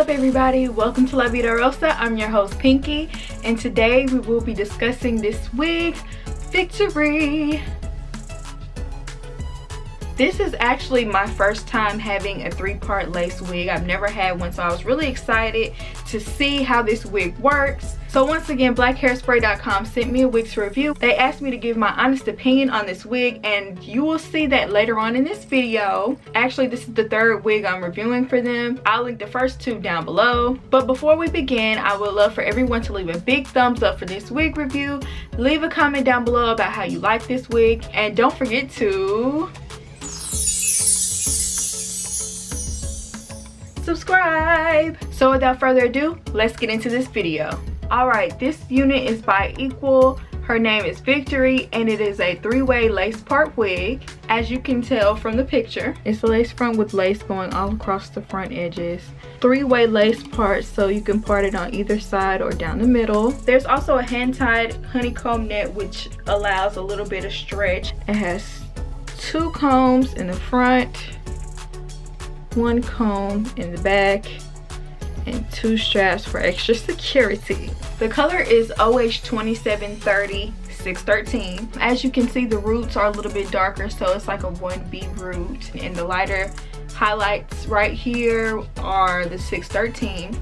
up everybody, welcome to La Vida Rosa. I'm your host Pinky, and today we will be discussing this wig, Victory. This is actually my first time having a 3-part lace wig. I've never had one, so I was really excited to see how this wig works. So once again, blackhairspray.com sent me a Wigs review. They asked me to give my honest opinion on this wig, and you will see that later on in this video. Actually, this is the 3rd wig I'm reviewing for them. I'll link the first 2 down below. But before we begin, I would love for everyone to leave a big thumbs up for this wig review. Leave a comment down below about how you like this wig, and don't forget to subscribe. So without further ado, let's get into this video. Alright, this unit is by Equal. Her name is Victory, and it is a 3-way lace part wig. As you can tell from the picture, it's a lace front with lace going all across the front edges. 3-way lace part, so you can part it on either side or down the middle. There's also a hand-tied honeycomb net, which allows a little bit of stretch. It has 2 combs in the front, 1 comb in the back, and 2 straps for extra security. The color is OH2730 613. As you can see, the roots are a little bit darker, so it's like a 1B root, and the lighter highlights right here are the 613,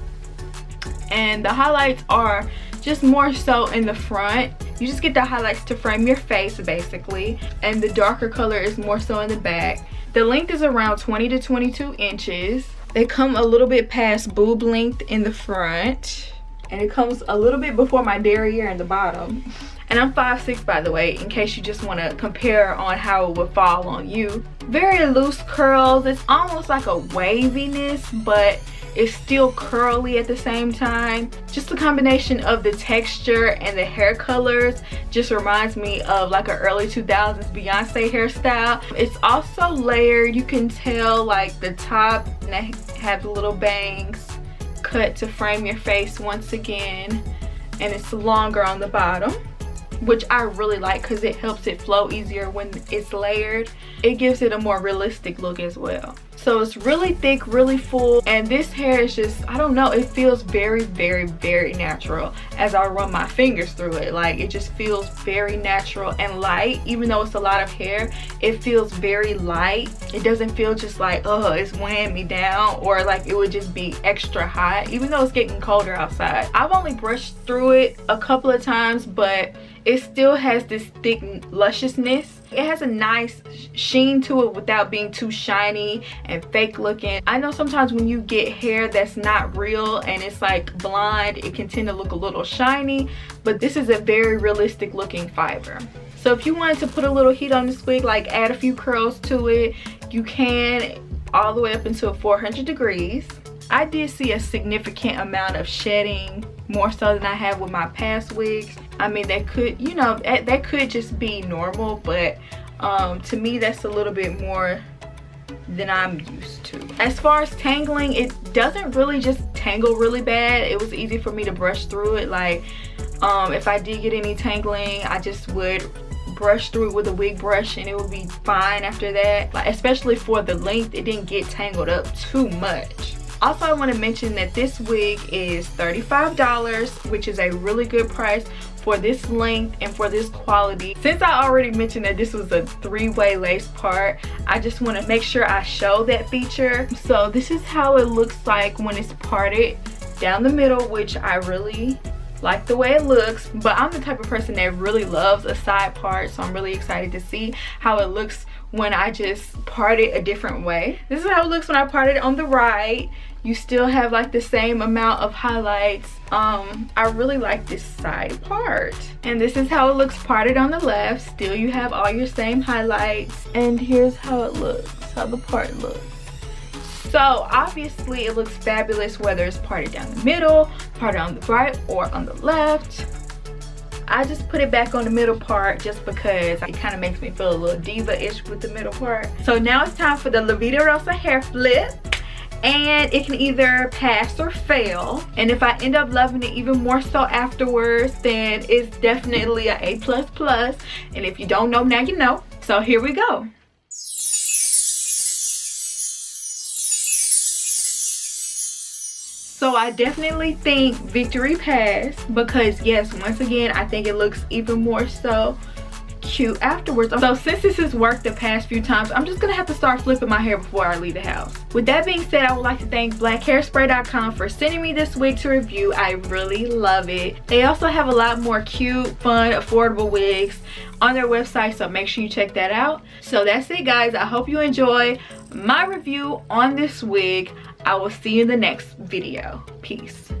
and the highlights are just more so in the front. You just get the highlights to frame your face basically, and the darker color is more so in the back. The length is around 20 to 22 inches. They come a little bit past boob length in the front, and it comes a little bit before my derriere in the bottom. And I'm 5'6", by the way, in case you just want to compare on how it would fall on you. Very loose curls. It's almost like a waviness, but it's still curly at the same time. Just the combination of the texture and the hair colors just reminds me of like an early 2000s Beyonce hairstyle. It's also layered. You can tell like the top have little bangs cut to frame your face once again, and it's longer on the bottom, which I really like because it helps it flow easier when it's layered. It gives it a more realistic look as well. So it's really thick, really full, and this hair is just, I don't know, it feels very, very, very natural as I run my fingers through it. Like, it just feels very natural and light. Even though it's a lot of hair, it feels very light. It doesn't feel just like, oh, it's weighing me down, or like it would just be extra hot, even though it's getting colder outside. I've only brushed through it a couple of times, but it still has this thick lusciousness. It has a nice sheen to it without being too shiny and fake looking. I know sometimes when you get hair that's not real and it's like blonde, it can tend to look a little shiny, but this is a very realistic looking fiber. So if you wanted to put a little heat on this wig, like add a few curls to it, you can, all the way up until 400 degrees. I did see a significant amount of shedding, more so than I have with my past wigs. I mean, that could, you know, that could just be normal, but to me that's a little bit more than I'm used to. As far as tangling, it doesn't really just tangle really bad. It was easy for me to brush through it. Like if I did get any tangling, I just would brush through it with a wig brush and it would be fine after that. Like, especially for the length, it didn't get tangled up too much. Also, I want to mention that this wig is $35, which is a really good price for this length and for this quality. Since I already mentioned that this was a 3-way lace part, I just want to make sure I show that feature. So this is how it looks like when it's parted down the middle, which I really like the way it looks, but I'm the type of person that really loves a side part, so I'm really excited to see how it looks when I just part it a different way. This is how it looks when I part it on the right. You still have like the same amount of highlights. I really like this side part. And this is how it looks parted on the left. Still, you have all your same highlights. And here's how it looks, how the part looks. So obviously it looks fabulous whether it's parted down the middle, parted on the right, or on the left. I just put it back on the middle part just because it kind of makes me feel a little diva-ish with the middle part. So now it's time for the La Vida Rosa hair flip, and it can either pass or fail. And if I end up loving it even more so afterwards, then it's definitely a A++. And if you don't know, now you know. So here we go. So I definitely think Victory passed because yes, once again, I think it looks even more so cute afterwards. So since this has worked the past few times, I'm just gonna have to start flipping my hair before I leave the house. With that being said, I would like to thank blackhairspray.com for sending me this wig to review. I really love it. They also have a lot more cute, fun, affordable wigs on their website, so make sure you check that out. So that's it, guys. I hope you enjoy my review on this wig. I will see you in the next video. Peace.